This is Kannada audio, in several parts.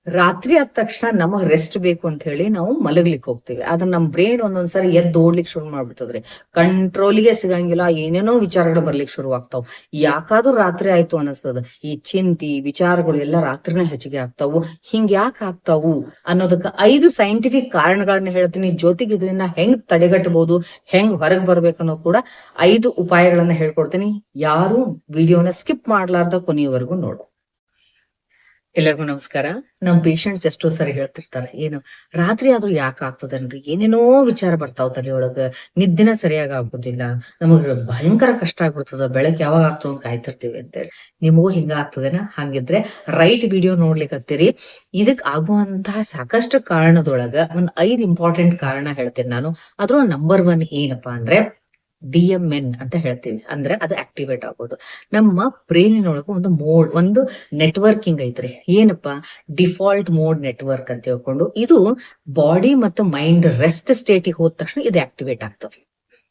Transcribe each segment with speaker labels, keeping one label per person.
Speaker 1: ರಾತ್ರಿ ಆದ ತಕ್ಷಣ ನಮಗ್ ರೆಸ್ಟ್ ಬೇಕು ಅಂತ ಹೇಳಿ ನಾವು ಮಲಗ್ಲಿಕ್ಕೆ ಹೋಗ್ತೀವಿ. ಆದ್ರೆ ನಮ್ ಬ್ರೈನ್ ಒಂದೊಂದ್ಸರಿ ಎದ್ದು ಓಡ್ಲಿಕ್ಕೆ ಶುರು ಮಾಡ್ಬಿಡ್ತದ್ರಿ. ಕಂಟ್ರೋಲಿಗೆ ಸಿಗಂಗಿಲ್ಲ, ಏನೇನೋ ವಿಚಾರಗಳು ಬರ್ಲಿಕ್ಕೆ ಶುರು ಆಗ್ತಾವ್. ಯಾಕಾದ್ರೂ ರಾತ್ರಿ ಆಯ್ತು ಅನಿಸ್ತದ. ಈ ಚಿಂತಿ ವಿಚಾರಗಳು ಎಲ್ಲ ರಾತ್ರಿನೇ ಹೆಚ್ಚಿಗೆ ಆಗ್ತಾವು. ಹಿಂಗ್ ಯಾಕೆ ಆಗ್ತಾವು ಅನ್ನೋದಕ್ಕ 5 ಸೈಂಟಿಫಿಕ್ ಕಾರಣಗಳನ್ನ ಹೇಳ್ತೀನಿ. ಜೊತೆಗೆ ಇದನ್ನ ಹೆಂಗ್ ತಡೆಗಟ್ಟಬಹುದು, ಹೆಂಗ್ ಹೊರಗ್ ಬರ್ಬೇಕನ್ನೋ ಕೂಡ 5 ಉಪಾಯಗಳನ್ನ ಹೇಳ್ಕೊಡ್ತೀನಿ. ಯಾರು ವಿಡಿಯೋನ ಸ್ಕಿಪ್ ಮಾಡ್ಲಾರ್ದ ಕೊನೆಯವರೆಗೂ ನೋಡು. ಎಲ್ಲರಿಗೂ ನಮಸ್ಕಾರ. ನಮ್ ಪೇಷಂಟ್ಸ್ ಎಷ್ಟೋ ಸರಿ ಹೇಳ್ತಿರ್ತಾರೆ, ಏನು ರಾತ್ರಿ ಆದ್ರೂ ಯಾಕೆ ಆಗ್ತದನ್ರಿ, ಏನೇನೋ ವಿಚಾರ ಬರ್ತಾವ ತಲೆಯೊಳಗ, ನಿದ್ದಿನ ಸರಿಯಾಗಿ ಆಗುದಿಲ್ಲ, ನಮಗ್ ಭಯಂಕರ ಕಷ್ಟ ಆಗ್ಬಿಡ್ತದ, ಬೆಳಗ್ಗೆ ಯಾವಾಗ ಆಗ್ತದ ಅಂತ ಕಾಯ್ತಿರ್ತೀವಿ ಅಂತೇಳಿ. ನಿಮಗೂ ಹಿಂಗ ಆಗ್ತದೇನ? ಹಂಗಿದ್ರೆ ರೈಟ್ ವಿಡಿಯೋ ನೋಡ್ಲಿಕ್ಕತ್ತೀರಿ. ಇದಕ್ ಆಗುವಂತಹ ಸಾಕಷ್ಟು ಕಾರಣದೊಳಗ ಒಂದ್ 5 ಇಂಪಾರ್ಟೆಂಟ್ ಕಾರಣ ಹೇಳ್ತೇನೆ ನಾನು. ಅದ್ರ ನಂಬರ್ 1 ಏನಪ್ಪಾ ಅಂದ್ರೆ DMN ಅಂತ ಹೇಳ್ತೀವಿ. ಅಂದ್ರೆ ಅದು ಆಕ್ಟಿವೇಟ್ ಆಗೋದು. ನಮ್ಮ ಬ್ರೈನಿನೊಳಗ ಒಂದು ನೆಟ್ವರ್ಕಿಂಗ್ ಐತ್ರಿ. ಏನಪ್ಪಾ? ಡಿಫಾಲ್ಟ್ ಮೋಡ್ ನೆಟ್ವರ್ಕ್ ಅಂತ ಹೇಳ್ಕೊಂಡು, ಇದು ಬಾಡಿ ಮತ್ತು ಮೈಂಡ್ ರೆಸ್ಟ್ ಸ್ಟೇಟಿಗೆ ಹೋದ ತಕ್ಷಣ ಇದು ಆಕ್ಟಿವೇಟ್ ಆಗ್ತದೆ.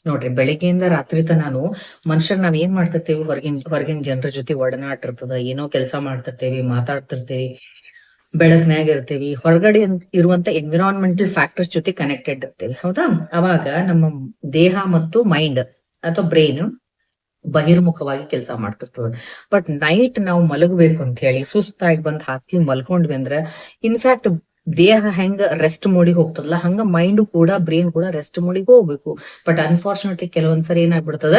Speaker 1: ನೋಡ್ರಿ, ಬೆಳಿಗ್ಗೆಯಿಂದ ರಾತ್ರಿ ತನಾನು ಮನುಷ್ಯರ್ ನಾವ್ ಏನ್ ಮಾಡ್ತಿರ್ತೇವಿ, ಹೊರಗಿನ ಜನರ ಜೊತೆ ಒಡನಾಟ ಇರ್ತದ, ಏನೋ ಕೆಲಸ ಮಾಡ್ತಿರ್ತೇವಿ, ಮಾತಾಡ್ತಿರ್ತೇವಿ, ಬೆಳಗ್ನ್ಯಾಗ ಇರ್ತೇವಿ, ಹೊರಗಡೆ ಇರುವಂತ ಎನ್ವಿರಾನ್ಮೆಂಟಲ್ ಫ್ಯಾಕ್ಟರ್ಸ್ ಜೊತೆ ಕನೆಕ್ಟೆಡ್ ಇರ್ತೇವಿ, ಹೌದಾ? ಅವಾಗ ನಮ್ಮ ದೇಹ ಮತ್ತು ಮೈಂಡ್ ಅಥವಾ ಬ್ರೈನ್ ಬಹಿರ್ಮುಖವಾಗಿ ಕೆಲಸ ಮಾಡ್ತಿರ್ತದ. ಬಟ್ ನೈಟ್ ನಾವು ಮಲಗಬೇಕು ಅಂತ ಹೇಳಿ ಸುಸ್ತಾಗಿ ಬಂದ್ ಹಾಸಿಗೆ ಮಲ್ಕೊಂಡ್ವಿ ಅಂದ್ರ, ಇನ್ಫ್ಯಾಕ್ಟ್ ದೇಹ ಹೆಂಗ ರೆಸ್ಟ್ ಮೋಡಿಗೆ ಹೋಗ್ತದಲ್ಲ, ಹಂಗ ಮೈಂಡ್ ಕೂಡ ಬ್ರೈನ್ ಕೂಡ ರೆಸ್ಟ್ ಮೋಡಿಗೆ ಹೋಗ್ಬೇಕು. ಬಟ್ ಅನ್ಫಾರ್ಚುನೇಟ್ಲಿ ಕೆಲವೊಂದ್ಸರಿ ಏನಾಗ್ಬಿಡ್ತದ,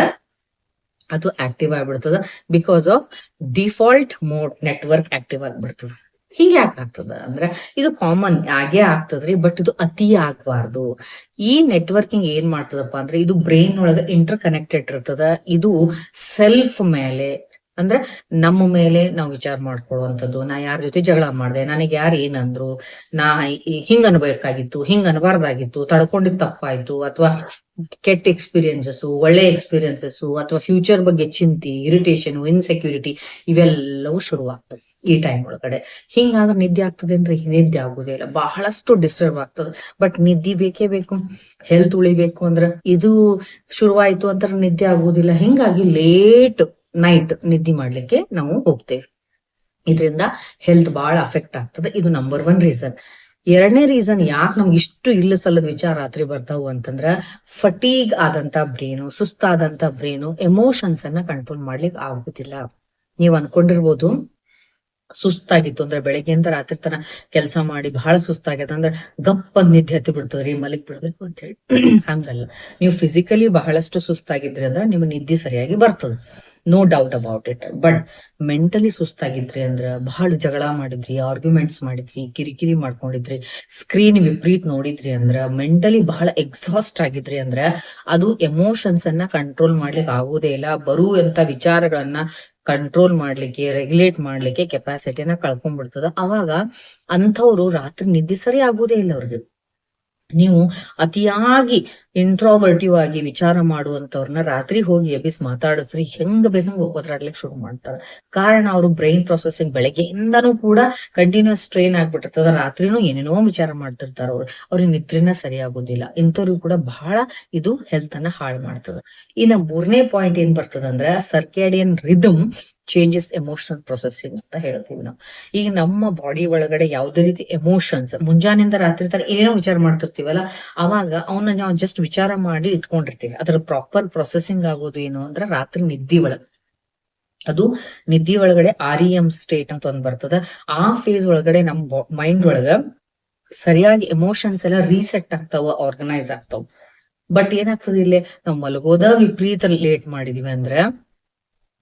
Speaker 1: ಅದು ಆಕ್ಟಿವ್ ಆಗ್ಬಿಡ್ತದ. Because of default mode network active ಆಗ್ಬಿಡ್ತದ. ಹಿಂಗ ಯಾಕೆ ಆಗ್ತದ ಅಂದ್ರೆ, ಇದು ಕಾಮನ್ ಆಗೇ ಆಗ್ತದ್ರಿ, ಬಟ್ ಇದು ಅತಿ ಆಗ್ಬಾರ್ದು. ಈ ನೆಟ್ವರ್ಕಿಂಗ್ ಏನ್ ಮಾಡ್ತದಪ್ಪ ಅಂದ್ರೆ, ಇದು ಬ್ರೈನ್ ಒಳಗ ಇಂಟರ್ ಕನೆಕ್ಟೆಡ್ ಇರ್ತದ. ಇದು ಸೆಲ್ಫ್ ಮೇಲೆ ಅಂದ್ರೆ ನಮ್ಮ ಮೇಲೆ ನಾವು ವಿಚಾರ ಮಾಡ್ಕೊಳ್ಳುವಂಥದ್ದು. ನಾ ಯಾರ ಜೊತೆ ಜಗಳ ಮಾಡ್ದೆ, ನನಗೆ ಯಾರು ಏನಂದ್ರು, ನಾ ಹಿಂಗ್ ಅನ್ಬೇಕಾಗಿತ್ತು, ಹಿಂಗ್ ಅನ್ಬಾರ್ದಾಗಿತ್ತು, ತಡ್ಕೊಂಡಿದ್ ತಪ್ಪಾಯ್ತು, ಅಥವಾ ಕೆಟ್ಟ ಎಕ್ಸ್ಪೀರಿಯನ್ಸಸ್, ಒಳ್ಳೆ ಎಕ್ಸ್ಪೀರಿಯನ್ಸಸ್, ಅಥವಾ ಫ್ಯೂಚರ್ ಬಗ್ಗೆ ಚಿಂತಿ, ಇರಿಟೇಷನ್, ಇನ್ಸೆಕ್ಯೂರಿಟಿ ಇವೆಲ್ಲವೂ ಶುರುವಾಗ್ತದೆ ಈ ಟೈಮ್ ಒಳಗಡೆ. ಹಿಂಗಾದ್ರೆ ನಿದ್ದೆ ಆಗ್ತದೆ ಅಂದ್ರೆ ನಿದ್ದೆ ಆಗುದೇ ಇಲ್ಲ, ಬಹಳಷ್ಟು ಡಿಸ್ಟರ್ಬ್ ಆಗ್ತದೆ. ಬಟ್ ನಿದ್ದೆ ಬೇಕೇ ಬೇಕು, ಹೆಲ್ತ್ ಉಳಿಬೇಕು ಅಂದ್ರೆ. ಇದು ಶುರುವಾಯ್ತು ಅಂತ ನಿದ್ದೆ ಆಗುದಿಲ್ಲ. ಹಿಂಗಾಗಿ ಲೇಟ್ ನೈಟ್ ನಿದ್ದೆ ಮಾಡ್ಲಿಕ್ಕೆ ನಾವು ಹೋಗ್ತೇವೆ. ಇದರಿಂದ ಹೆಲ್ತ್ ಬಹಳ ಅಫೆಕ್ಟ್ ಆಗ್ತದೆ. ಇದು ನಂಬರ್ 1 ರೀಸನ್. 2ನೇ ರೀಸನ್ ಯಾಕೆ ನಮ್ಗೆ ಇಷ್ಟು ಇಲ್ಲ ಸಲ್ಲದ ವಿಚಾರ ರಾತ್ರಿ ಬರ್ತಾವು ಅಂತಂದ್ರ, ಫಟೀಗ್ ಆದಂತ ಬ್ರೇನು, ಸುಸ್ತಾದಂತ ಬ್ರೇನು ಎಮೋಷನ್ಸ್ ಅನ್ನ ಕಂಟ್ರೋಲ್ ಮಾಡ್ಲಿಕ್ಕೆ ಆಗುದಿಲ್ಲ. ನೀವ್ ಅನ್ಕೊಂಡಿರ್ಬೋದು, ಸುಸ್ತಾಗಿತ್ತು ಅಂದ್ರೆ ಬೆಳಗ್ಗೆಯಿಂದ ರಾತ್ರಿ ತನ ಕೆಲಸ ಮಾಡಿ ಬಹಳ ಸುಸ್ತಾಗ್ಯದ ಅಂದ್ರೆ ಗಪ್ಪಂದ್ ನಿದ್ದೆ ಹತ್ತಿ ಬಿಡ್ತದ್ರಿ, ಮಲಗ್ ಬಿಡ್ಬೇಕು ಅಂತ ಹೇಳಿ. ಹಂಗಲ್ಲ. ನೀವು ಫಿಸಿಕಲಿ ಬಹಳಷ್ಟು ಸುಸ್ತಾಗಿದ್ರಿ ಅಂದ್ರೆ ನಿಮ್ ನಿದ್ದೆ ಸರಿಯಾಗಿ ಬರ್ತದ, no doubt about it. But mentally ಸುಸ್ತಾಗಿದ್ರಿ ಅಂದ್ರ, ಬಹಳ ಜಗಳ ಮಾಡಿದ್ರಿ, ಆರ್ಗ್ಯುಮೆಂಟ್ಸ್ ಮಾಡಿದ್ರಿ, ಕಿರಿಕಿರಿ ಮಾಡ್ಕೊಂಡಿದ್ರಿ, ಸ್ಕ್ರೀನ್ ವಿಪರೀತ ನೋಡಿದ್ರಿ ಅಂದ್ರ, ಮೆಂಟಲಿ ಬಹಳ ಎಕ್ಸಾಸ್ಟ್ ಆಗಿದ್ರಿ ಅಂದ್ರ, ಅದು ಎಮೋಷನ್ಸ್ ಅನ್ನ ಕಂಟ್ರೋಲ್ ಮಾಡ್ಲಿಕ್ಕೆ ಆಗುದೇ ಇಲ್ಲ. ಬರುವಂತ ವಿಚಾರಗಳನ್ನ ಕಂಟ್ರೋಲ್ ಮಾಡ್ಲಿಕ್ಕೆ, ರೆಗ್ಯುಲೇಟ್ ಮಾಡ್ಲಿಕ್ಕೆ ಕೆಪಾಸಿಟಿನ ಕಳ್ಕೊಂಡ್ಬಿಡ್ತದ. ಅವಾಗ ಅಂಥವ್ರು ರಾತ್ರಿ ನಿದ್ದೆ ಸರಿ ಆಗುದೇ ಇಲ್ಲ ಅವ್ರಿಗೆ. ನೀವು ಅತಿಯಾಗಿ ಇಂಟ್ರೋವರ್ಟಿವ್ ಆಗಿ ವಿಚಾರ ಮಾಡುವಂತವ್ರನ್ನ ರಾತ್ರಿ ಹೋಗಿ ಎಬ್ಬಿಸಿ ಮಾತಾಡಿಸ್ರಿ, ಹೆಂಗ್ ಬೇಕಂಗ್ ಒದ್ರಾಡ್ಲಿಕ್ಕೆ ಶುರು ಮಾಡ್ತಾರೆ. ಕಾರಣ ಅವ್ರು ಬ್ರೈನ್ ಪ್ರೊಸೆಸಿಂಗ್ ಬೆಳಗ್ಗೆಯಿಂದನೂ ಕೂಡ ಕಂಟಿನ್ಯೂಸ್ ಸ್ಟ್ರೈನ್ ಆಗ್ಬಿಟ್ಟಿರ್ತದ. ರಾತ್ರಿನೂ ಏನೇನೋ ವಿಚಾರ ಮಾಡ್ತಿರ್ತಾರ ಅವ್ರಿಗೆ ನಿದ್ರೆನ ಸರಿ ಆಗೋದಿಲ್ಲ. ಇಂಥವ್ರಿಗೂ ಕೂಡ ಬಹಳ ಇದು ಹೆಲ್ತ್ ಅನ್ನ ಹಾಳು ಮಾಡ್ತದ. ಇನ್ನ 3ನೇ ಪಾಯಿಂಟ್ ಏನ್ ಬರ್ತದಂದ್ರ, circadian rhythm changes emotional processing ಅಂತ ಹೇಳ್ತೀವಿ ನಾವು. ಈಗ ನಮ್ಮ ಬಾಡಿ ಒಳಗಡೆ ಯಾವ್ದೇ ರೀತಿ ಎಮೋಷನ್ಸ್ ಮುಂಜಾನೆಯಿಂದ ರಾತ್ರಿ ತರ ಏನೇನೋ ವಿಚಾರ ಮಾಡ್ತಿರ್ತೀವಲ್ಲ, ಅವಾಗ ಅವನ್ನ ನಾವು ಜಸ್ಟ್ ವಿಚಾರ ಮಾಡಿ ಇಟ್ಕೊಂಡಿರ್ತೀವಿ. ಅದ್ರ ಪ್ರಾಪರ್ ಪ್ರೊಸೆಸಿಂಗ್ ಆಗೋದು ಏನು ಅಂದ್ರೆ ರಾತ್ರಿ ನಿದ್ದಿ ಒಳಗ. ಅದು ನಿದ್ದಿ ಒಳಗಡೆ REM ಸ್ಟೇಟ್ ಅಂತ ಒಂದ್ ಬರ್ತದ. ಆ ಫೇಸ್ ಒಳಗಡೆ ನಮ್ ಮೈಂಡ್ ಒಳಗ ಸರಿಯಾಗಿ ಎಮೋಷನ್ಸ್ ಎಲ್ಲ ರೀಸೆಟ್ ಆಗ್ತಾವ, ಆರ್ಗನೈಸ್ ಆಗ್ತಾವ. ಬಟ್ ಏನಾಗ್ತದೆ, ಇಲ್ಲೇ ನಾವು ಮಲಗೋದ ವಿಪರೀತ ಲೇಟ್ ಮಾಡಿದೀವಿ ಅಂದ್ರೆ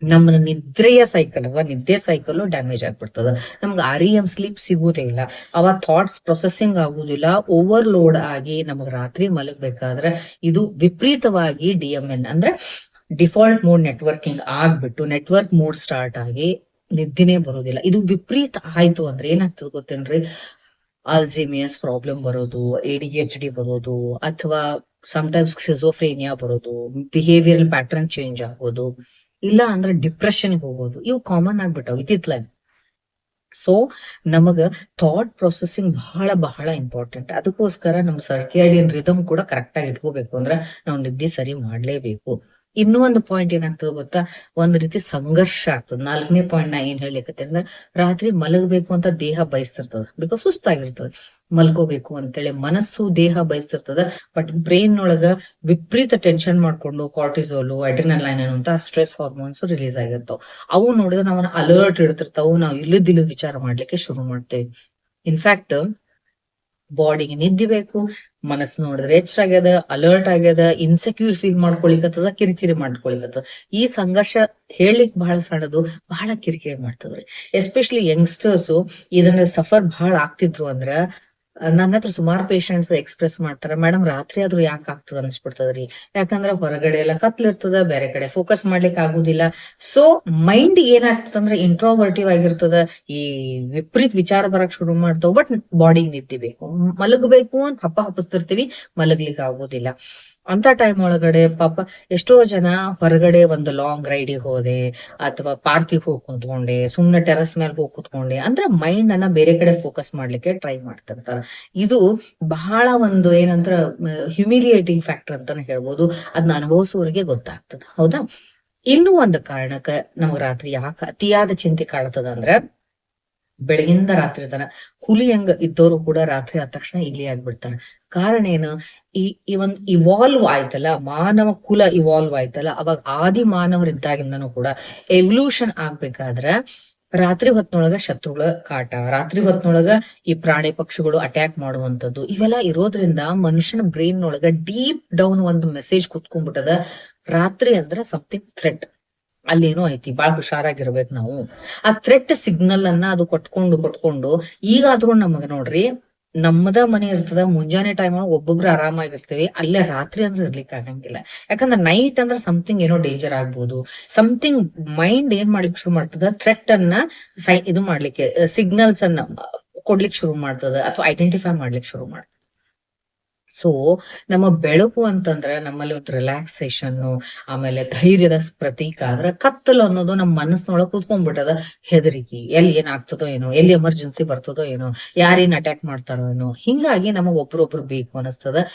Speaker 1: ನಮ್ಮ ನಿದ್ರೆಯ ಸೈಕಲ್ ಅಥವಾ ನಿದ್ದೆ ಸೈಕಲ್ ಡ್ಯಾಮೇಜ್ ಆಗ್ಬಿಡ್ತದ. ನಮ್ಗೆ REM ಸ್ಲೀಪ್ ಸಿಗುದೇ ಇಲ್ಲ. ಅವ ಥಾಟ್ಸ್ ಪ್ರೊಸೆಸಿಂಗ್ ಆಗುದಿಲ್ಲ, ಓವರ್ಲೋಡ್ ಆಗಿ ನಮಗ್ ರಾತ್ರಿ ಮಲಗ್ಬೇಕಾದ್ರೆ ಇದು ವಿಪರೀತವಾಗಿ DMN ಅಂದ್ರೆ ಡಿಫಾಲ್ಟ್ ಮೋಡ್ ನೆಟ್ವರ್ಕಿಂಗ್ ಆಗ್ಬಿಟ್ಟು ನೆಟ್ವರ್ಕ್ ಮೋಡ್ ಸ್ಟಾರ್ಟ್ ಆಗಿ ನಿದ್ದಿನೇ ಬರೋದಿಲ್ಲ. ಇದು ವಿಪರೀತ ಆಯ್ತು ಅಂದ್ರೆ ಏನಾಗ್ತದೆ ಗೊತ್ತೇನ್ರಿ, ಅಲ್ಝೀಮಿಯರ್ಸ್ ಪ್ರಾಬ್ಲಮ್ ಬರೋದು, ADHD ಬರೋದು, ಅಥವಾ ಸಮ್ಟೈಮ್ಸ್ ಸ್ಕಿಜೋಫ್ರೇನಿಯಾ ಬರೋದು, ಬಿಹೇವಿಯರಲ್ ಪ್ಯಾಟರ್ನ್ ಚೇಂಜ್ ಆಗೋದು, ಇಲ್ಲ ಅಂದ್ರೆ ಡಿಪ್ರೆಷನ್ ಹೋಗೋದು. ಇವು ಕಾಮನ್ ಆಗ್ಬಿಟ್ಟವು ಇತ್ತಿತ್ಲಾಗಿ. ಸೊ ನಮಗ ಥಾಟ್ ಪ್ರೊಸೆಸಿಂಗ್ ಬಹಳ ಬಹಳ ಇಂಪಾರ್ಟೆಂಟ್. ಅದಕ್ಕೋಸ್ಕರ ನಮ್ ಸರ್ಕ್ಯಾಡಿಯನ್ ರಿದಮ್ ಕೂಡ ಕರೆಕ್ಟ್ ಆಗಿ ಇಟ್ಕೋಬೇಕು ಅಂದ್ರೆ ನಾವು ನಿದ್ದೆ ಸರಿ ಮಾಡ್ಲೇಬೇಕು. ಇನ್ನೂ ಒಂದು ಪಾಯಿಂಟ್ ಏನಾಗ್ತದೆ ಗೊತ್ತಾ, ಒಂದ್ ರೀತಿ ಸಂಘರ್ಷ ಆಗ್ತದ. 4ನೇ ಪಾಯಿಂಟ್ ನಾ ಏನ್ ಹೇಳಿಕತ್ತೆ ಅಂದ್ರೆ, ರಾತ್ರಿ ಮಲಗಬೇಕು ಅಂತ ದೇಹ ಬಯಸ್ತಿರ್ತದ, ಬಿಕಾಸ್ ಸುಸ್ತಾಗಿರ್ತದ, ಮಲ್ಕೋಬೇಕು ಅಂತೇಳಿ ಮನಸ್ಸು ದೇಹ ಬಯಸ್ತಿರ್ತದ. ಬಟ್ ಬ್ರೈನ್ ಒಳಗ ವಿಪರೀತ ಟೆನ್ಷನ್ ಮಾಡ್ಕೊಂಡು ಕಾರ್ಟಿಸೋಲು, ಅಡ್ರಿನಲೈನ್ ಅಂತ ಸ್ಟ್ರೆಸ್ ಹಾರ್ಮೋನ್ಸ್ ರಿಲೀಸ್ ಆಗಿರ್ತಾವ. ಅವು ನೋಡಿದ್ರೆ ನಾವನ್ನ ಅಲರ್ಟ್ ಇಡ್ತಿರ್ತಾವು, ನಾವು ಇಲ್ಲದಿಲ್ಲ ವಿಚಾರ ಮಾಡ್ಲಿಕ್ಕೆ ಶುರು ಮಾಡ್ತೇವೆ. ಇನ್ಫ್ಯಾಕ್ಟ್ ಬಾಡಿಗೆ ನಿದ್ದೆ ಬೇಕು, ಮನಸ್ಸು ನೋಡಿದ್ರೆ ಎಚ್ಚರಾಗ್ಯದ, ಅಲರ್ಟ್ ಆಗ್ಯದ, ಇನ್ಸೆಕ್ಯೂರ್ ಫೀಲ್ ಮಾಡ್ಕೊಳಿಕತ್ತದ, ಕಿರಿಕಿರಿ ಮಾಡ್ಕೊಳಿಕತ್ತದ. ಈ ಸಂಘರ್ಷ ಹೇಳಲಿಕ್ ಬಹಳ ಸಣ್ಣದು, ಬಹಳ ಕಿರಿಕಿರಿ ಮಾಡ್ತದ್ರಿ. ಎಸ್ಪೆಷಲಿ ಯಂಗ್ಸ್ಟರ್ಸ್ ಇದನ್ನ ಸಫರ್ ಬಹಳ ಆಗ್ತಿದ್ರು ಅಂದ್ರ, ನನ್ನ ಹತ್ರ ಸುಮಾರು ಪೇಷಂಟ್ಸ್ ಎಕ್ಸ್ಪ್ರೆಸ್ ಮಾಡ್ತಾರ, ಮೇಡಮ್ ರಾತ್ರಿ ಆದ್ರೂ ಯಾಕೆ ಆಗ್ತದ ಅನ್ಸ್ಬಿಡ್ತದ್ರಿ, ಯಾಕಂದ್ರ ಹೊರಗಡೆ ಎಲ್ಲ ಕತ್ಲಿರ್ತದ, ಬೇರೆ ಕಡೆ ಫೋಕಸ್ ಮಾಡ್ಲಿಕ್ಕೆ ಆಗುದಿಲ್ಲ. ಸೊ ಮೈಂಡ್ ಏನಾಗ್ತದಂದ್ರೆ ಇಂಟ್ರೋವರ್ಟಿವ್ ಆಗಿರ್ತದ, ಈ ವಿಪರೀತ ವಿಚಾರ ಬರಕ್ ಶುರು ಮಾಡ್ತಾವ. ಬಟ್ ಬಾಡಿ ನಿದ್ದೆ ಬೇಕು, ಮಲಗಬೇಕು ಅಂತ ಹಪ್ಪಿಸ್ತಿರ್ತೀವಿ, ಮಲಗ್ಲಿಕ್ಕೆ ಆಗೋದಿಲ್ಲ. ಅಂತ ಟೈಮ್ ಒಳಗಡೆ ಪಾಪ ಎಷ್ಟೋ ಜನ ಹೊರಗಡೆ ಒಂದು ಲಾಂಗ್ ರೈಡಿಗೆ ಹೋದೆ, ಅಥವಾ ಪಾರ್ಕಿಗೆ ಹೋಗಿ ಕುತ್ಕೊಂಡೆ, ಸುಮ್ನೆ ಟೆರಸ್ ಮೇಲೆ ಹೋಗಿ ಕುತ್ಕೊಂಡೆ ಅಂದ್ರೆ ಮೈಂಡ್ ಅನ್ನ ಬೇರೆ ಕಡೆ ಫೋಕಸ್ ಮಾಡ್ಲಿಕ್ಕೆ ಟ್ರೈ ಮಾಡ್ತಿರ್ತಾರ. ಇದು ಬಹಳ ಒಂದು ಏನಂದ್ರ ಹ್ಯುಮಿಲಿಯೇಟಿಂಗ್ ಫ್ಯಾಕ್ಟರ್ ಅಂತಾನೆ ಹೇಳ್ಬೋದು. ಅದನ್ನ ಅನುಭವಿಸೋರಿಗೆ ಗೊತ್ತಾಗ್ತದ, ಹೌದಾ. ಇನ್ನೂ ಒಂದು ಕಾರಣಕ್ಕ ನಮಗ್ ರಾತ್ರಿ ಯಾಕೆ ಅತಿಯಾದ ಚಿಂತೆ ಕಾಡ್ತದ ಅಂದ್ರೆ, ಬೆಳಗಿಂದ ರಾತ್ರಿ ತನ ಹುಲಿ ಹಂಗ ಇದ್ದವರು ಕೂಡ ರಾತ್ರಿ ಆದ ತಕ್ಷಣ ಇಲಿ ಆಗ್ಬಿಡ್ತಾರ. ಕಾರಣ ಏನು, ಈ ಒಂದ್ ಇವಾಲ್ವ್ ಆಯ್ತಲ್ಲ, ಮಾನವ ಕುಲ ಇವಾಲ್ವ್ ಆಯ್ತಲ್ಲ, ಅವಾಗ ಆದಿ ಮಾನವರಿದ್ದಾಗಿಂದನೂ ಕೂಡ ಎವಲ್ಯೂಷನ್ ಆಗ್ಬೇಕಾದ್ರ ರಾತ್ರಿ ಹೊತ್ನೊಳಗ ಶತ್ರುಗಳ ಕಾಟ, ರಾತ್ರಿ ಹೊತ್ನೊಳಗ ಈ ಪ್ರಾಣಿ ಪಕ್ಷಿಗಳು ಅಟ್ಯಾಕ್ ಮಾಡುವಂತದ್ದು, ಇವೆಲ್ಲ ಇರೋದ್ರಿಂದ ಮನುಷ್ಯನ ಬ್ರೈನ್ ಒಳಗ ಡೀಪ್ ಡೌನ್ ಒಂದು ಮೆಸೇಜ್ ಕುತ್ಕೊಂಡ್ಬಿಟ್ಟದ, ರಾತ್ರಿ ಅಂದ್ರ ಸಮಥಿಂಗ್ ಥ್ರೆಟ್, ಅಲ್ಲೇನೋ ಐತಿ, ಬಾಳ ಹುಷಾರಾಗಿರ್ಬೇಕು ನಾವು. ಆ ಥ್ರೆಟ್ ಸಿಗ್ನಲ್ ಅನ್ನ ಅದು ಕೊಟ್ಕೊಂಡು ಈಗಾದ್ರೂ ನಮಗ ನೋಡ್ರಿ, ನಮ್ಮದ ಮನೆ ಇರ್ತದ, ಮುಂಜಾನೆ ಟೈಮ್ ಒಳಗ ಒಬ್ಬೊಬ್ರು ಆರಾಮಾಗಿರ್ತೀವಿ, ಅಲ್ಲೇ ರಾತ್ರಿ ಅಂದ್ರೆ ಇರ್ಲಿಕ್ಕೆ ಆಗಂಗಿಲ್ಲ. ಯಾಕಂದ್ರೆ ನೈಟ್ ಅಂದ್ರೆ ಸಮಥಿಂಗ್ ಏನೋ ಡೇಂಜರ್ ಆಗ್ಬೋದು, ಸಮಥಿಂಗ್ ಮೈಂಡ್ ಏನ್ ಮಾಡ್ಲಿಕ್ಕೆ ಶುರು ಮಾಡ್ತದ, ಥ್ರೆಟ್ ಅನ್ನ ಇದು ಮಾಡ್ಲಿಕ್ಕೆ, ಸಿಗ್ನಲ್ಸ್ ಅನ್ನ ಕೊಡ್ಲಿಕ್ಕೆ ಶುರು ಮಾಡ್ತದ, ಅಥವಾ ಐಡೆಂಟಿಫೈ ಮಾಡ್ಲಿಕ್ಕೆ ಶುರು ಮಾಡ್ತದ. ಸೊ ನಮ್ಮ ಬೆಳಕು ಅಂತಂದ್ರೆ ನಮ್ಮಲ್ಲಿ ಒಂದು ರಿಲ್ಯಾಕ್ಸೇಷನ್, ಆಮೇಲೆ ಧೈರ್ಯದ ಪ್ರತೀಕ. ಆದ್ರೆ ಕತ್ತಲು ಅನ್ನೋದು ನಮ್ಮ ಮನಸ್ಸಿನೊಳಗೆ ಕೂತ್ಕೊಂಡ್ಬಿಟ್ಟದ, ಹೆದರಿಕೆ, ಎಲ್ಲಿ ಏನಾಗ್ತದೋ ಏನೋ, ಎಲ್ಲಿ ಎಮರ್ಜೆನ್ಸಿ ಬರ್ತದೋ ಏನೋ, ಯಾರೇನ್ ಅಟ್ಯಾಕ್ ಮಾಡ್ತಾರೋ ಏನೋ, ಹಿಂಗಾಗಿ ನಮಗ್ ಒಬ್ರೊಬ್ರು ಬೇಕು ಅನಿಸ್ತದ.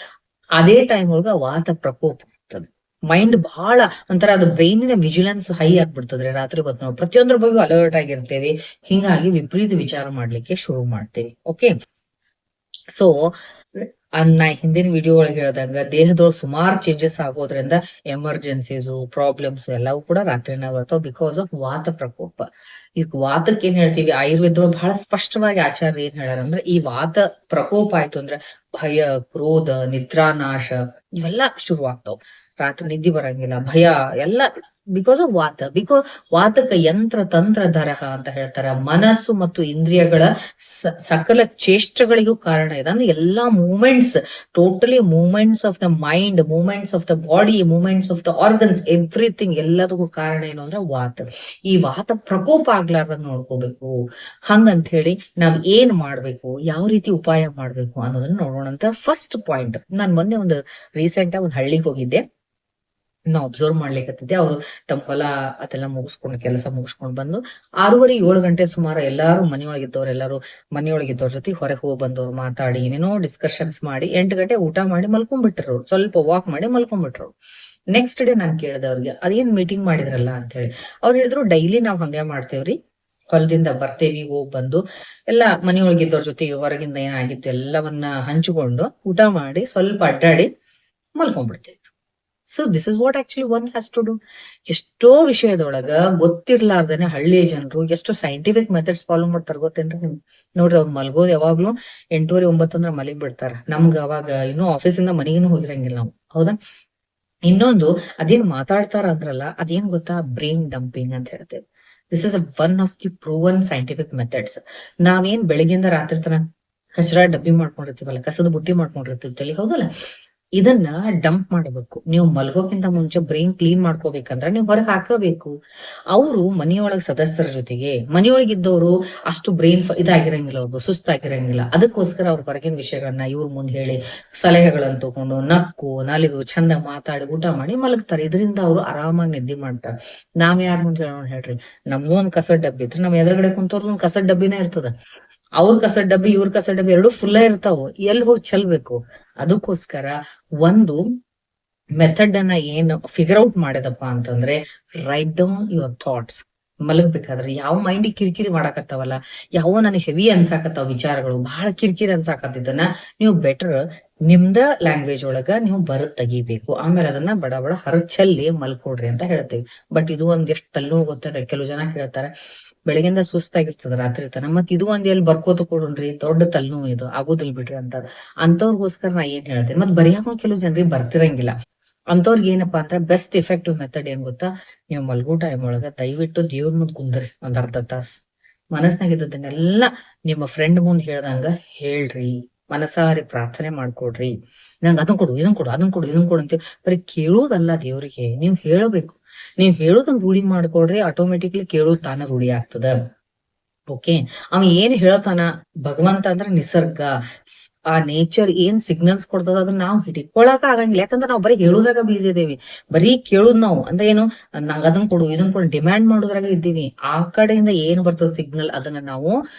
Speaker 1: ಅದೇ ಟೈಮ್ ಒಳಗ ವಾತ ಪ್ರಕೋಪ ಆಗ್ತದ, ಮೈಂಡ್ ಬಹಳ ಒಂಥರ ಅದು ಬ್ರೈನಿನ ವಿಜಿಲೆನ್ಸ್ ಹೈ ಆಗ್ಬಿಡ್ತದ್ರಿ. ರಾತ್ರಿ ಹೊತ್ತು ನಾವು ಪ್ರತಿಯೊಂದ್ರ ಬಗ್ಗೆ ಅಲರ್ಟ್ ಆಗಿರ್ತೇವೆ, ಹಿಂಗಾಗಿ ವಿಪರೀತ ವಿಚಾರ ಮಾಡ್ಲಿಕ್ಕೆ ಶುರು ಮಾಡ್ತೇವೆ. ಓಕೆ, ಸೊ ನಾ ಹಿಂದಿನ ವಿಡಿಯೋ ಒಳಗೆ ಹೇಳ್ದಂಗ ದೇಹದೊಳಗೆ ಸುಮಾರು ಚೇಂಜಸ್ ಆಗೋದ್ರಿಂದ ಎಮರ್ಜೆನ್ಸೀಸು, ಪ್ರಾಬ್ಲಮ್ಸ್ ಎಲ್ಲವೂ ಕೂಡ ರಾತ್ರಿನ ಬರ್ತಾವ, ಬಿಕಾಸ್ ಆಫ್ ವಾತ ಪ್ರಕೋಪ. ಈಗ ವಾತಕ್ಕೆ ಏನ್ ಹೇಳ್ತೀವಿ, ಆಯುರ್ವೇದದೊಳಗೆ ಬಹಳ ಸ್ಪಷ್ಟವಾಗಿ ಆಚಾರ್ಯ ಏನ್ ಹೇಳ್ಯಾರ ಅಂದ್ರೆ, ಈ ವಾತ ಪ್ರಕೋಪ ಆಯ್ತು ಅಂದ್ರೆ ಭಯ, ಕ್ರೋಧ, ನಿದ್ರಾನಾಶ ಇವೆಲ್ಲ ಶುರು ಆಗ್ತಾವ. ರಾತ್ರಿ ನಿದ್ದೆ ಬರಂಗಿಲ್ಲ, ಭಯ ಎಲ್ಲ ಬಿಕಾಸ್ ಆಫ್ ವಾತ. ವಾತಕ ಯಂತ್ರ ತಂತ್ರ ದರಹ ಅಂತ ಹೇಳ್ತಾರ. ಮನಸ್ಸು ಮತ್ತು ಇಂದ್ರಿಯಗಳ ಸಕಲ ಚೇಷ್ಟಗಳಿಗೂ ಕಾರಣ ಇದೆ. ಅಂದ್ರೆ ಎಲ್ಲಾ movements, totally movements of the mind, movements of the body, movements of the organs, everything ಎಲ್ಲದಕ್ಕೂ ಕಾರಣ ಏನು ಅಂದ್ರೆ ವಾತ. ಈ ವಾತ ಪ್ರಕೋಪ ಆಗ್ಲಾರ್ದಂಗ್ ನೋಡ್ಕೋಬೇಕು. ಹಂಗಂತ ಹೇಳಿ ನಾವ್ ಏನ್ ಮಾಡ್ಬೇಕು, ಯಾವ ರೀತಿ ಉಪಾಯ ಮಾಡ್ಬೇಕು ಅನ್ನೋದನ್ನ ನೋಡೋಣ ಅಂತ. ಫಸ್ಟ್ ಪಾಯಿಂಟ್, ನಾನ್ ಮೊನ್ನೆ ಒಂದು ರೀಸೆಂಟ್ ಆಗಿ ಒಂದು ಹಳ್ಳಿಗೆ ಹೋಗಿದ್ದೆ, ನಾ ಅಬ್ಸರ್ವ್ ಮಾಡ್ಲಿಕ್ಕತ್ತಿದ್ದೆ. ಅವ್ರು ತಮ್ಮ ಹೊಲ ಅದೆಲ್ಲ ಮುಗಿಸ್ಕೊಂಡು, ಕೆಲಸ ಮುಗಿಸ್ಕೊಂಡ್ ಬಂದು 6:30-7 ಗಂಟೆ ಸುಮಾರು ಎಲ್ಲಾರು ಮನೆಯೊಳಗಿದ್ದವ್ರು ಮನೆಯೊಳಗಿದ್ದವ್ರ ಜೊತೆ ಹೊರಗೆ ಹೋಗಿ ಬಂದವ್ರು ಮಾತಾಡಿ ಏನೇನೋ ಡಿಸ್ಕಷನ್ಸ್ ಮಾಡಿ 8 ಗಂಟೆ ಊಟ ಮಾಡಿ ಮಲ್ಕೊಂಡ್ಬಿಟ್ರು. ಸ್ವಲ್ಪ ವಾಕ್ ಮಾಡಿ ಮಲ್ಕೊಂಡ್ಬಿಟ್ರು. ನೆಕ್ಸ್ಟ್ ಡೇ ನಾನ್ ಕೇಳಿದೆ ಅವ್ರಿಗೆ, ಅದೇನ್ ಮೀಟಿಂಗ್ ಮಾಡಿದ್ರಲ್ಲ ಅಂತ ಹೇಳಿ. ಅವ್ರು ಹೇಳಿದ್ರು, ಡೈಲಿ ನಾವ್ ಹಂಗೆ ಮಾಡ್ತೇವ್ರಿ, ಹೊಲದಿಂದ ಬರ್ತೇವಿ, ಹೋಗ್ ಬಂದು ಎಲ್ಲಾ ಮನೆಯೊಳಗಿದ್ದವ್ರ ಜೊತೆ ಹೊರಗಿಂದ ಏನಾಗಿತ್ತು ಎಲ್ಲವನ್ನ ಹಂಚಿಕೊಂಡು ಊಟ ಮಾಡಿ ಸ್ವಲ್ಪ ಅಡ್ಡಾಡಿ ಮಲ್ಕೊಂಡ್ಬಿಡ್ತೇವಿ. So this is what actually one has to do. ಎಷ್ಟೋ ವಿಷಯದೊಳಗ ಗೊತ್ತಿರ್ಲಾರ್ದೇನೆ ಹಳ್ಳಿಯ ಜನರು ಎಷ್ಟು ಸೈಂಟಿಫಿಕ್ ಮೆಥಡ್ಸ್ ಫಾಲೋ ಮಾಡ್ತಾರ ಗೊತ್ತೇನ್ರಿ ನಿಮ್ಗೆ. ನೋಡ್ರಿ, ಅವ್ರು ಮಲ್ಗೋದ್ ಯಾವಾಗ್ಲೂ 8:30-9 ಅಂದ್ರೆ ಮಲಿಗ್ ಬಿಡ್ತಾರ. ನಮ್ಗ ಅವಾಗ ಇನ್ನೂ ಆಫೀಸಿಂದ ಮನೆಗೇನು ಹೋಗಿರಂಗಿಲ್ಲ ನಾವು, ಹೌದಾ. ಇನ್ನೊಂದು, ಅದೇನ್ ಮಾತಾಡ್ತಾರ ಅಂದ್ರಲ್ಲ, ಅದೇನ್ ಗೊತ್ತಾ, ಬ್ರೈನ್ ಡಂಪಿಂಗ್ ಅಂತ ಹೇಳ್ತೇವೆ. This is one of the proven scientific methods. ನಾವೇನ್ ಬೆಳಗಿಂದ ರಾತ್ರಿ ತನಕ ಕಚರಾ ಡಬ್ಬಿ ಮಾಡ್ಕೊಂಡಿರ್ತೀವಲ್ಲ, ಕಸದ ಬುಟ್ಟಿ ಮಾಡ್ಕೊಂಡಿರ್ತೀವಿ, ಹೌದಲ್ಲ, ಇದನ್ನ ಡಂಪ್ ಮಾಡಬೇಕು. ನೀವು ಮಲ್ಗೋಕ್ಕಿಂತ ಮುಂಚೆ ಬ್ರೈನ್ ಕ್ಲೀನ್ ಮಾಡ್ಕೋಬೇಕಂದ್ರೆ ನೀವು ಹೊರಗೆ ಹಾಕಬೇಕು. ಅವರು ಮನೆಯೊಳಗ ಸದಸ್ಯರ ಜೊತೆಗೆ, ಮನೆಯೊಳಗಿದ್ದವರು ಅಷ್ಟು ಬ್ರೈನ್ ಇದಾಗಿರಂಗಿಲ್ಲ, ಅವ್ರದ್ದು ಸುಸ್ತಾಗಿರಂಗಿಲ್ಲ. ಅದಕ್ಕೋಸ್ಕರ ಅವ್ರ ಹೊರಗಿನ ವಿಷಯಗಳನ್ನ ಇವ್ರ ಮುಂದೆ ಹೇಳಿ, ಸಲಹೆಗಳನ್ನ ತಗೊಂಡು ನಕ್ಕು ನಲಿದು ಚಂದ ಮಾತಾಡಿ ಊಟ ಮಾಡಿ ಮಲಗ್ತಾರೆ. ಇದರಿಂದ ಅವರು ಆರಾಮಾಗಿ ನಿದ್ದೆ ಮಾಡ್ತಾರೆ. ನಾವ್ ಯಾರ ಮುಂದೆ ಹೇಳೋಣ ಹೇಳ್ರಿ, ನಮ್ದು ಒಂದ್ ಕಸದ ಡಬ್ಬಿ ಇದ್ರೆ ನಮ್ ಎದುರುಗಡೆ ಕುಂತವ್ರದ್ದು ಒಂದ್ ಕಸದ ಡಬ್ಬಿನೇ ಇರ್ತದ. ಅವ್ರ ಕಸದ ಡಬ್ಬಿ ಇವ್ರ ಕಸದ ಡಬ್ಬಿ ಎರಡೂ ಫುಲ್ಲ ಇರ್ತಾವ, ಎಲ್ಲಿ ಹೋಗಿ ಚೆಲ್ಬೇಕು. ಅದಕ್ಕೋಸ್ಕರ ಒಂದು ಮೆಥಡ್ ಅನ್ನ ಏನ್ ಫಿಗರ್ ಔಟ್ ಮಾಡಿದಪ್ಪ ಅಂತಂದ್ರೆ, ರೈಟ್ ಡೌನ್ ಯುವರ್ ಥಾಟ್ಸ್. ಮಲಗ್ಬೇಕಾದ್ರೆ ಯಾವ ಮೈಂಡ್ ಕಿರಿಕಿರಿ ಮಾಡಾಕತ್ತಾವಲ್ಲ, ಯಾವ ನನಗೆ ಹೆವಿ ಅನ್ಸಾಕತ್ತಾವ ವಿಚಾರಗಳು, ಬಹಳ ಕಿರಿಕಿರಿ ಅನ್ಸಾಕತ್ತಿದ್ದನ್ನ ನೀವು ಬೆಟರ್ ನಿಮ್ದ ಲ್ಯಾಂಗ್ವೇಜ್ ಒಳಗ ನೀವು ಬರದ್ ತೆಗಿಬೇಕು. ಆಮೇಲೆ ಅದನ್ನ ಬಡ ಬಡ ಹರಚಲ್ಲಿ ಮಲ್ಕೊಡ್ರಿ ಅಂತ ಹೇಳ್ತೇವಿ. ಬಟ್ ಇದು ಒಂದ್ ಎಷ್ಟ್ ತಲೆನೋವು ಗೊತ್ತದ. ಕೆಲವು ಜನ ಹೇಳ್ತಾರೆ ಬೆಳಗಿಂದ ಸುಸ್ತಾಗಿರ್ತದ ರಾತ್ರಿ ತನ, ಮತ್ ಇದು ಒಂದ್ ಎಲ್ಲಿ ಬರ್ಕೋತ ಕೊಡ್ರಿ, ದೊಡ್ಡ ತಲೆನೋವು ಇದು, ಆಗೋದಿಲ್ ಬಿಡ್ರಿ ಅಂತ. ಅಂತವ್ರಿಗೋಸ್ಕರ ನಾ ಏನ್ ಹೇಳ್ತೇನೆ, ಮತ್ ಬರಿಯಾಕ ಕೆಲವು ಜನರಿಗೆ ಬರ್ತಿರಂಗಿಲ್ಲ. ಅಂತವ್ರಿಗೆ ಏನಪ್ಪಾ ಅಂದ್ರೆ ಬೆಸ್ಟ್ ಎಫೆಕ್ಟಿವ್ ಮೆಥಡ್ ಏನ್ ಗೊತ್ತಾ, ನೀವು ಮಲ್ಗೋ ಟೈಮ್ ಒಳಗ ದಯವಿಟ್ಟು ದೇವ್ರ ಮುಂದ್ ಕುಂದ್ರಿ ಒಂದ್ ಅರ್ಧ ತಾಸ್. ಮನಸ್ನಾಗಿದ್ದನ್ನೆಲ್ಲ ನಿಮ್ಮ ಫ್ರೆಂಡ್ ಮುಂದ್ ಹೇಳ್ದಂಗ ಹೇಳ್ರಿ, ಮನಸಾರಿ ಪ್ರಾರ್ಥನೆ ಮಾಡ್ಕೊಡ್ರಿ. ನಂಗೆ ಅದನ್ ಕೊಡು, ಇದನ್ ಕೊಡು, ಅದನ್ ಕೊಡು, ಇದನ್ ಕೊಡು ಅಂತ ಬರೀ ಕೇಳುವುದಲ್ಲ, ದೇವ್ರಿಗೆ ನೀವ್ ಹೇಳಬೇಕು. ನೀವ್ ಹೇಳೋದನ್ನ ರೂಢಿ ಮಾಡ್ಕೊಡ್ರಿ, ಆಟೋಮೆಟಿಕ್ಲಿ ಕೇಳೋದ್ ತಾನ ರೂಢಿ ಆಗ್ತದ. ಓಕೆ, ಅವ ಏನ್ ಹೇಳ್ತಾನ, ಭಗವಂತ ಅಂದ್ರ ನಿಸರ್ಗ, ಆ ನೇಚರ್ ಏನ್ ಸಿಗ್ನಲ್ಸ್ ಕೊಡ್ತದ ಅದನ್ನ ನಾವ್ ಹಿಡ್ಕೊಳಕ ಆಗಂಗಿಲ್ಲ. ಯಾಕಂದ್ರ ನಾವ್ ಬರೀ ಹೇಳುದ್ರಾಗ ಬೀಜ ಇದೇವಿ, ಬರೀ ಕೇಳುದ್ ನಾವು ಅಂದ್ರೆ ಏನು, ನಂಗ ಅದನ್ ಕೊಡು ಇದನ್ ಕೊಡು ಡಿಮ್ಯಾಂಡ್ ಮಾಡೋದ್ರಾಗ ಇದ್ದೀವಿ. ಆ ಕಡೆಯಿಂದ ಏನ್ ಬರ್ತದ ಸಿಗ್ನಲ್, ಅದನ್ನ ನಾವು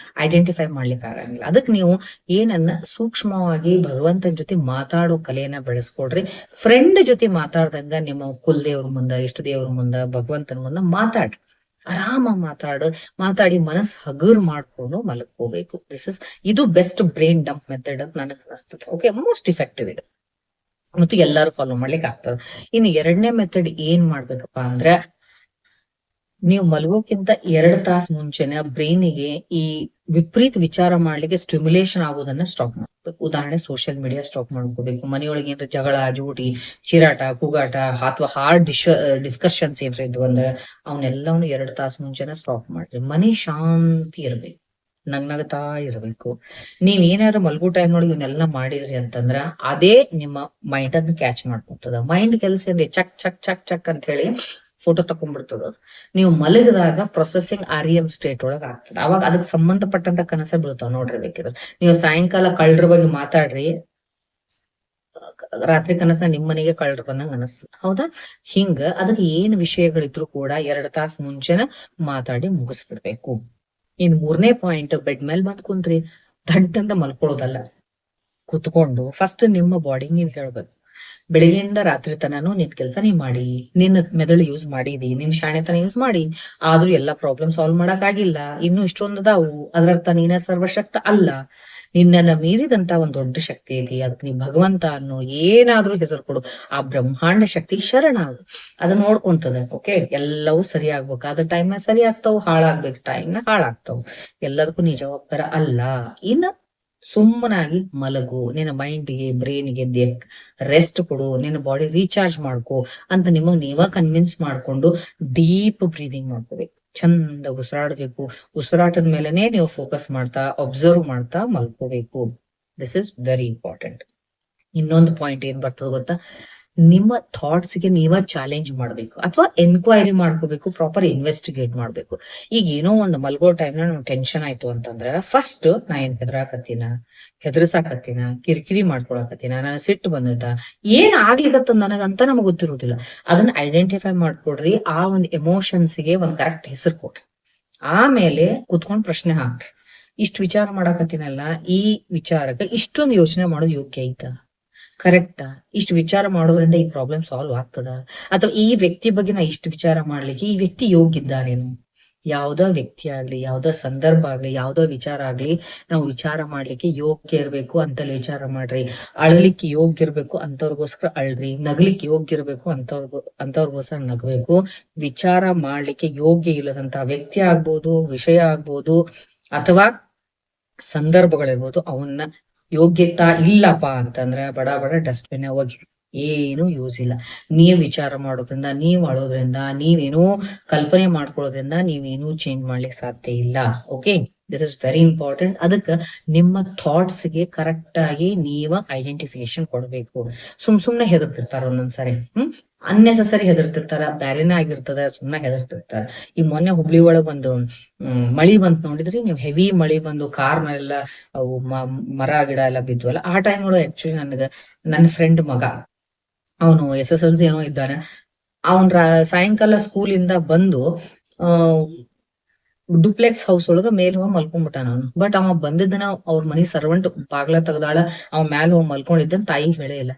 Speaker 1: ಐಡೆಂಟಿಫೈ ಮಾಡ್ಲಿಕ್ಕೆ ಆಗಂಗಿಲ್ಲ. ಅದಕ್ ನೀವು ಏನನ್ನ ಸೂಕ್ಷ್ಮವಾಗಿ ಭಗವಂತನ ಜೊತೆ ಮಾತಾಡೋ ಕಲೆಯನ್ನ ಬೆಳೆಸ್ಕೊಡ್ರಿ. ಫ್ರೆಂಡ್ ಜೊತೆ ಮಾತಾಡ್ದಂಗ ನಿಮ್ಮ ಕುಲದೇವ್ರ ಮುಂದ, ಇಷ್ಟ ದೇವ್ರ ಮುಂದ, ಭಗವಂತನ ಮುಂದ ಮಾತಾಡ್ರಿ. ಆರಾಮ ಮಾತಾಡಿ ಮನಸ್ಸು ಹಗುರ್ ಮಾಡ್ಕೊಂಡು ಮಲಗ್ಕೋಬೇಕು. ಇದು ಬೆಸ್ಟ್ ಬ್ರೈನ್ ಡಂಪ್ ಮೆಥಡ್ ಅಂತ ನನಗೆ ಅನಿಸ್ತದೆ. ಓಕೆ, ಮೋಸ್ಟ್ ಇಫೆಕ್ಟಿವ್ ಇದು, ಮತ್ತು ಎಲ್ಲಾರು ಫಾಲೋ ಮಾಡ್ಲಿಕ್ಕೆ ಆಗ್ತದೆ. ಇನ್ನು ಎರಡನೇ ಮೆಥಡ್ ಏನ್ ಮಾಡ್ಬೇಕಪ್ಪ ಅಂದ್ರೆ, ನೀವು ಮಲಗೋಕ್ಕಿಂತ 2 ತಾಸು ಮುಂಚೆನೆ ಬ್ರೈನಿಗೆ ಈ ವಿಪರೀತ ವಿಚಾರ ಮಾಡ್ಲಿಕ್ಕೆ ಸ್ಟಿಮ್ಯುಲೇಷನ್ ಆಗೋದನ್ನ ಸ್ಟಾಪ್ ಮಾಡ್ಬೇಕು. ಉದಾಹರಣೆ ಸೋಷಿಯಲ್ ಮೀಡಿಯಾ ಸ್ಟಾಪ್ ಮಾಡ್ಕೋಬೇಕು. ಮನೆಯೊಳಗೆ ಏನ್ರ ಜಗಳ, ಜೂಟಿ, ಚೀರಾಟ, ಕೂಗಾಟ ಅಥವಾ ಹಾರ್ಡ್ ಡಿಸ್ಕಷನ್ಸ್ ಏನ್ರ ಇದ್ವು ಅಂದ್ರೆ ಅವನ್ನೆಲ್ಲವನ್ನು 2 ತಾಸು ಮುಂಚೆನೆ ಸ್ಟಾಪ್ ಮಾಡ್ರಿ. ಮನೆ ಶಾಂತಿ ಇರ್ಬೇಕು, ನಗ್ನಗ್ತಾ ಇರ್ಬೇಕು. ನೀವ್ ಏನಾದ್ರು ಮಲ್ಗೋ ಟೈಮ್ ನೋಡಿ ಇವನ್ನೆಲ್ಲ ಮಾಡಿದ್ರಿ ಅಂತಂದ್ರ ಅದೇ ನಿಮ್ಮ ಮೈಂಡ್ ಅನ್ನ ಕ್ಯಾಚ್ ಮಾಡ್ಕೊತದ. ಮೈಂಡ್ ಕೆಲಸ ಏನ್ರಿ ಚಕ್ ಚಕ್ ಚಕ್ ಚಕ್ ಅಂತ ಹೇಳಿ ಫೋಟೋ ತಕೊಂಡ್ಬಿಡ್ತದ. ನೀವು ಮಲಗಿದಾಗ ಪ್ರೊಸೆಸಿಂಗ್ REM ಸ್ಟೇಟ್ ಒಳಗ ಆಗ್ತದೆ. ಅವಾಗ ಅದಕ್ಕೆ ಸಂಬಂಧಪಟ್ಟಂತ ಕನಸ ಬೀಳ್ತಾವ ನೋಡ್ರಿ. ಬೇಕಿದ್ರೆ ನೀವು ಸಾಯಂಕಾಲ ಕಳ್ಳರ ಬಗ್ಗೆ ಮಾತಾಡ್ರಿ, ರಾತ್ರಿ ಕನಸ ನಿಮ್ ಮನೆಗೆ ಕಳ್ಳರು ಬಂದಂಗ ಅನಸ್ತದ. ಹೌದಾ? ಹಿಂಗ ಅದಕ್ಕೆ ಏನ್ ವಿಷಯಗಳಿದ್ರು ಕೂಡ 2 ತಾಸು ಮುಂಚೆನ ಮಾತಾಡಿ ಮುಗಿಸ್ಬಿಡ್ಬೇಕು. ಇನ್ 3ನೇ ಪಾಯಿಂಟ್, ಬೆಡ್ ಮೇಲೆ ಬಂದ್ ಕುಂತ್ರಿ ದಡ್ ಅಂತ ಮಲ್ಕೊಳ್ಳೋದಲ್ಲ. ಕುತ್ಕೊಂಡು ಫಸ್ಟ್ ನಿಮ್ಮ ಬಾಡಿ ನೀವ್ ಹೇಳ್ಬೇಕು, ಬೆಳಿಗ್ಗೆಯಿಂದ ರಾತ್ರಿ ತನಾನು ನಿನ್ ಕೆಲ್ಸ ನೀ ಮಾಡಿ, ನಿನ್ನ ಮೆದುಳು ಯೂಸ್ ಮಾಡಿದಿ, ನಿನ್ ಶಾಣೆತನ ಯೂಸ್ ಮಾಡಿ, ಆದ್ರೂ ಎಲ್ಲಾ ಪ್ರಾಬ್ಲಮ್ ಸಾಲ್ವ್ ಮಾಡಕ್ ಆಗಿಲ್ಲ. ಇನ್ನು ಇಷ್ಟೊಂದ್ ಅದಾವು. ಅದರರ್ಥ ನೀನ ಸರ್ವಶಕ್ತ ಅಲ್ಲ, ನಿನ್ನನ್ನ ಮೀರಿದಂತ ಒಂದ್ ದೊಡ್ಡ ಶಕ್ತಿ ಐತಿ. ಅದಕ್ ನೀ ಭಗವಂತ ಅನ್ನೋ ಏನಾದ್ರೂ ಹೆಸರು ಕೊಡು, ಆ ಬ್ರಹ್ಮಾಂಡ ಶಕ್ತಿ ಶರಣ ಆಗು. ಅದನ್ನ ನೋಡ್ಕೊಂತದ. ಓಕೆ, ಎಲ್ಲವೂ ಸರಿ ಆಗ್ಬೇಕು. ಅದ್ರ ಟೈಮ್ನ ಸರಿ ಆಗ್ತಾವ್, ಹಾಳಾಗ್ಬೇಕು ಟೈಮ್ನ ಹಾಳಾಗ್ತಾವ್. ಎಲ್ಲದಕ್ಕೂ ನೀ ಜವಾಬ್ದಾರ ಅಲ್ಲ. ಇನ್ನ ಸುಮ್ಮನಾಗಿ ಮಲಗು, ನಿನ್ನ ಮೈಂಡ್ಗೆ ಬ್ರೈನ್ಗೆ ರೆಸ್ಟ್ ಕೊಡು, ನಿನ್ನ ಬಾಡಿ ರೀಚಾರ್ಜ್ ಮಾಡ್ಕೋ ಅಂತ ನಿಮಗ್ ನೀವ ಕನ್ವಿನ್ಸ್ ಮಾಡ್ಕೊಂಡು ಡೀಪ್ ಬ್ರೀದಿಂಗ್ ಮಾಡ್ಕೋಬೇಕು. ಚಂದ ಉಸಿರಾಡ್ಬೇಕು. ಉಸಿರಾಟದ ಮೇಲೆನೆ ನೀವು ಫೋಕಸ್ ಮಾಡ್ತಾ ಅಬ್ಸರ್ವ್ ಮಾಡ್ತಾ ಮಲ್ಕೋಬೇಕು. This is very important. ಇನ್ನೊಂದು ಪಾಯಿಂಟ್ ಏನ್ ಬರ್ತದ ಗೊತ್ತಾ, ನಿಮ್ಮ ಥಾಟ್ಸ್ ಗೆ ನೀವ ಚಾಲೆಂಜ್ ಮಾಡ್ಬೇಕು ಅಥವಾ ಎನ್ಕ್ವೈರಿ ಮಾಡ್ಕೋಬೇಕು, ಪ್ರಾಪರ್ ಇನ್ವೆಸ್ಟಿಗೇಟ್ ಮಾಡ್ಬೇಕು. ಈಗ ಏನೋ ಒಂದು ಮಲ್ಗೋ ಟೈಮ್ ನಮ್ಗೆ ಟೆನ್ಷನ್ ಆಯ್ತು ಅಂತಂದ್ರ ಫಸ್ಟ್ ನಾ ಏನ್ ಹೆದರ್ಸಾಕತ್ತೀನ, ಕಿರಿಕಿರಿ ಮಾಡ್ಕೊಳಕತ್ತೀನ, ನನ್ನ ಸಿಟ್ಟು ಬಂದೈತ, ಏನ್ ಆಗ್ಲಿಕತ್ತ ನನಗಂತ ನಮಗ್ ಗೊತ್ತಿರುವುದಿಲ್ಲ. ಅದನ್ನ ಐಡೆಂಟಿಫೈ ಮಾಡ್ಕೊಡ್ರಿ. ಆ ಒಂದ್ ಎಮೋಷನ್ಸ್ಗೆ ಒಂದ್ ಕರೆಕ್ಟ್ ಹೆಸರು ಕೊಡ್ರಿ. ಆಮೇಲೆ ಕುತ್ಕೊಂಡ್ ಪ್ರಶ್ನೆ ಹಾಕ್ರಿ, ಇಷ್ಟ ವಿಚಾರ ಮಾಡಾಕತ್ತೀನಲ್ಲ, ಈ ವಿಚಾರಕ್ಕೆ ಇಷ್ಟೊಂದು ಯೋಚನೆ ಮಾಡೋದು ಯೋಗ್ಯ ಐತ, ಕರೆಕ್ಟಾ? ಇಷ್ಟು ವಿಚಾರ ಮಾಡೋದ್ರಿಂದ ಈ ಪ್ರಾಬ್ಲಮ್ ಸಾಲ್ವ್ ಆಗ್ತದ? ಅಥವಾ ಈ ವ್ಯಕ್ತಿ ಬಗ್ಗೆ ನಾ ಇಷ್ಟು ವಿಚಾರ ಮಾಡ್ಲಿಕ್ಕೆ ಈ ವ್ಯಕ್ತಿ ಯೋಗ್ಯ ಇದ್ದಾರೇನು? ಯಾವ್ದೋ ವ್ಯಕ್ತಿ ಆಗ್ಲಿ, ಯಾವ್ದೋ ಸಂದರ್ಭ ಆಗ್ಲಿ, ಯಾವ್ದೋ ವಿಚಾರ ಆಗ್ಲಿ, ನಾವು ವಿಚಾರ ಮಾಡ್ಲಿಕ್ಕೆ ಯೋಗ್ಯ ಇರ್ಬೇಕು ಅಂತಲ್ಲಿ ವಿಚಾರ ಮಾಡ್ರಿ. ಅಳ್ಲಿಕ್ಕೆ ಯೋಗ್ಯ ಇರ್ಬೇಕು ಅಂತವ್ರಿಗೋಸ್ಕರ ಅಳ್ರಿ, ನಗ್ಲಿಕ್ಕೆ ಯೋಗ್ಯ ಇರ್ಬೇಕು ಅಂತವ್ರಿಗೋಸ್ಕರ ನಗ್ಬೇಕು. ವಿಚಾರ ಮಾಡ್ಲಿಕ್ಕೆ ಯೋಗ್ಯ ಇಲ್ಲದಂತ ವ್ಯಕ್ತಿ ಆಗ್ಬೋದು, ವಿಷಯ ಆಗ್ಬೋದು, ಅಥವಾ ಸಂದರ್ಭಗಳಿರ್ಬೋದು, ಅವನ್ನ ಯೋಗ್ಯತಾ ಇಲ್ಲಪ್ಪ ಅಂತಂದ್ರೆ ಬಡ ಬಡ ಡಸ್ಟ್ಬಿನ್ ಹೋಗಿ, ಏನು ಯೂಸ್ ಇಲ್ಲ. ನೀವ್ ವಿಚಾರ ಮಾಡೋದ್ರಿಂದ, ನೀವ್ ಅಳೋದ್ರಿಂದ, ನೀವೇನೋ ಕಲ್ಪನೆ ಮಾಡ್ಕೊಳ್ಳೋದ್ರಿಂದ ನೀವೇನೂ ಚೇಂಜ್ ಮಾಡ್ಲಿಕ್ಕೆ ಸಾಧ್ಯ ಇಲ್ಲ. Okay, this is very important. ಅದಕ್ಕೆ ನಿಮ್ಮ ಥಾಟ್ಸ್ ಗೆ ಕರೆಕ್ಟ್ ಆಗಿ ನೀವ ಐಡೆಂಟಿಫಿಕೇಶನ್ ಕೊಡ್ಬೇಕು. ಸುಮ್ನೆ ಹೆದರ್ತಿರ್ತಾರ ಒಂದೊಂದ್ಸರಿ, ಅನ್ನೆಸೆಸರಿ ಹೆದರ್ತಿರ್ತಾರ, ಬ್ಯಾರೇನೇ ಆಗಿರ್ತದ, ಸುಮ್ನೆ ಹೆದರ್ತಿರ್ತಾರ. ಈಗ ಮೊನ್ನೆ ಹುಬ್ಳಿ ಒಳಗ್ ಒಂದು ಮಳಿ ಬಂತ್ ನೋಡಿದ್ರಿ ನೀವು, ಹೆವಿ ಮಳಿ ಬಂದು ಕಾರ್ನೆಲ್ಲ ಅವು ಮರ ಗಿಡ ಎಲ್ಲ ಬಿದ್ವಲ್ಲ. ಆ ಟೈಮ್ ಒಳಗೆ ಆಕ್ಚುಲಿ ನನ್ನ ಫ್ರೆಂಡ್ ಮಗ, ಅವನು SSLC ಏನೋ ಇದ್ದಾನೆ. ಅವನ್ ಸಾಯಂಕಾಲ ಸ್ಕೂಲಿಂದ ಬಂದು ಡುಪ್ಲೆಕ್ಸ್ ಹೌಸ್ ಒಳಗ ಮೇಲ್ ಹೋಗಿ ಮಲ್ಕೊಂಡ್ಬಿಟ್ಟಾನ ಅವನು. ಬಟ್ ಅವ ಬಂದಿದ್ದನ ಅವ್ರ ಮನಿ ಸರ್ವೆಂಟ್ ಬಾಗ್ಲ ತೆಗ್ದಾಳ, ಅವ ಮ್ಯಾಲ ಹೋಗಿ ಮಲ್ಕೊಂಡಿದ್ದನ್ ತಾಯಿ ಹೇಳೇ ಇಲ್ಲ.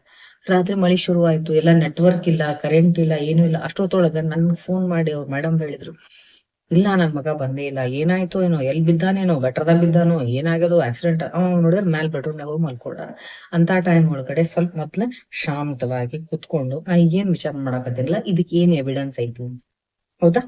Speaker 1: ರಾತ್ರಿ ಮಳಿ ಶುರು ಆಯ್ತು, ಎಲ್ಲ ನೆಟ್ವರ್ಕ್ ಇಲ್ಲ, ಕರೆಂಟ್ ಇಲ್ಲ, ಏನೂ ಇಲ್ಲ. ಅಷ್ಟೊತ್ತೊಳಗ ನನ್ಗೆ ಫೋನ್ ಮಾಡಿ ಅವ್ರ ಮೇಡಮ್ ಹೇಳಿದ್ರು, ಇಲ್ಲ ನನ್ ಮಗ ಬಂದೇ ಇಲ್ಲ, ಏನಾಯ್ತು ಏನೋ, ಎಲ್ ಬಿದ್ದಾನೇನೋ, ಗಟ್ರದಾಗ ಬಿದ್ದಾನೋ, ಏನಾಗ್ಯದೋ, ಆಕ್ಸಿಡೆಂಟ್ ನೋಡಿದ್ರೆ ಮ್ಯಾಲ್ ಬೆಡ್ರೂಮ್ನಾಗ ಹೋಗಿ ಮಲ್ಕೊಡ. ಅಂತ ಟೈಮ್ ಒಳಗಡೆ ಸ್ವಲ್ಪ ಮೊದ್ಲ ಶಾಂತವಾಗಿ ಕುತ್ಕೊಂಡು ನಾ ಏನ್ ವಿಚಾರ ಮಾಡಕತ್ತಿಲ್ಲ, ಇದಕ್ಕೆ ಏನ್ ಎವಿಡೆನ್ಸ್ ಐತಿ, ಹೌದಾ?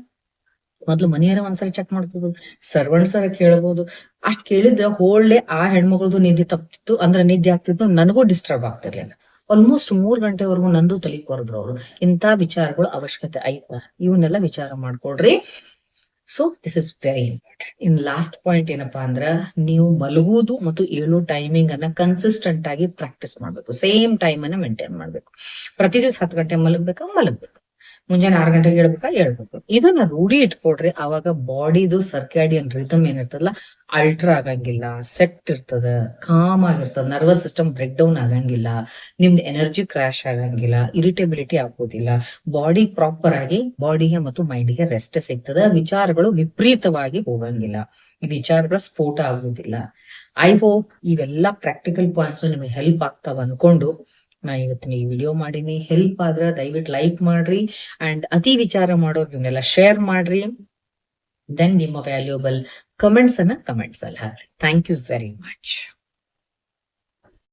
Speaker 1: ಮೊದ್ಲು ಮನೆಯಾರ ಒಂದ್ಸರಿ ಚೆಕ್ ಮಾಡ್ಕೋಬಹುದು, ಸರ್ವೆಂಟ್ಸ್ ಕೇಳಬಹುದು. ಅಷ್ಟ್ ಕೇಳಿದ್ರೆ ಹೋಳ್ಳೆ ಆ ಹೆಣ್ಮಗಳದು ನಿದ್ದೆ ತಪ್ತಿತ್ತು, ಅಂದ್ರೆ ನಿದ್ದೆ ಆಗ್ತಿತ್ತು, ನನಗೂ ಡಿಸ್ಟರ್ಬ್ ಆಗ್ತಿರ್ಲಿಲ್ಲ. ಆಲ್ಮೋಸ್ಟ್ 3 ಗಂಟೆವರೆಗೂ ನಂದು ತಲೆ ಕೊರದ್ರು ಅವ್ರು. ಇಂತ ವಿಚಾರಗಳು ಅವಶ್ಯಕತೆ ಆಯ್ತಾ, ಇವನ್ನೆಲ್ಲ ವಿಚಾರ ಮಾಡ್ಕೊಳ್ರಿ. So this is very important. In last point ಏನಪ್ಪಾ ಅಂದ್ರ, ನೀವು ಮಲಗುವುದು ಮತ್ತು ಏಳು ಟೈಮಿಂಗ್ ಅನ್ನ ಕನ್ಸಿಸ್ಟೆಂಟ್ ಆಗಿ ಪ್ರಾಕ್ಟೀಸ್ ಮಾಡ್ಬೇಕು. ಸೇಮ್ ಟೈಮ್ ಅನ್ನ ಮೇಂಟೈನ್ ಮಾಡ್ಬೇಕು. ಪ್ರತಿ ದಿವಸ 10 ಗಂಟೆ ಮಲಗ್ಬೇಕು. ಮುಂಜಾನೆ 6 ಗಂಟೆಗೆ ಹೇಳ್ಬೇಕು. ಇದನ್ನ ರೂಢಿ ಇಟ್ಕೊಡ್ರಿ. ಅವಾಗ ಬಾಡಿದು ಸರ್ಕ್ಯಾಡಿಯನ್ ರಿದಮ್ ಏನಿರ್ತದಲ್ಲ, ಅಲ್ಟ್ರಾ ಆಗಂಗಿಲ್ಲ, ಸೆಟ್ ಇರ್ತದ, ಕಾಮ್ ಆಗಿರ್ತದ, ನರ್ವಸ್ ಸಿಸ್ಟಮ್ ಬ್ರೇಕ್ ಡೌನ್ ಆಗಂಗಿಲ್ಲ, ನಿಮ್ದು ಎನರ್ಜಿ ಕ್ರಾಶ್ ಆಗಂಗಿಲ್ಲ, ಇರಿಟೇಬಿಲಿಟಿ ಆಗೋದಿಲ್ಲ, ಬಾಡಿ ಪ್ರಾಪರ್ ಆಗಿ ಬಾಡಿಗೆ ಮತ್ತು ಮೈಂಡಿಗೆ ರೆಸ್ಟ್ ಸಿಗ್ತದ, ವಿಚಾರಗಳು ವಿಪರೀತವಾಗಿ ಹೋಗಂಗಿಲ್ಲ, ವಿಚಾರಗಳ ಸ್ಫೋಟ ಆಗುದಿಲ್ಲ. ಐ ಹೋಪ್ ಇವೆಲ್ಲಾ ಪ್ರಾಕ್ಟಿಕಲ್ ಪಾಯಿಂಟ್ಸ್ ನಿಮಗೆ ಹೆಲ್ಪ್ ಆಗ್ತಾವ ಅನ್ಕೊಂಡು ನಾ ಇವತ್ತಿನ ಈ ವಿಡಿಯೋ ಮಾಡೀನಿ. ಹೆಲ್ಪ್ ಆದ್ರ ದಯವಿಟ್ಟು ಲೈಕ್ ಮಾಡ್ರಿ, ಅಂಡ್ ಅತಿ ವಿಚಾರ ಮಾಡೋರು ಇವನ್ನೆಲ್ಲ ಶೇರ್ ಮಾಡ್ರಿ. ದೆನ್ ನಿಮ್ಮ ವ್ಯಾಲ್ಯೂಬಲ್ ಕಮೆಂಟ್ಸ್ ಅಲ್ಲಿ ಹಾಕ್ರಿ. Thank you very much.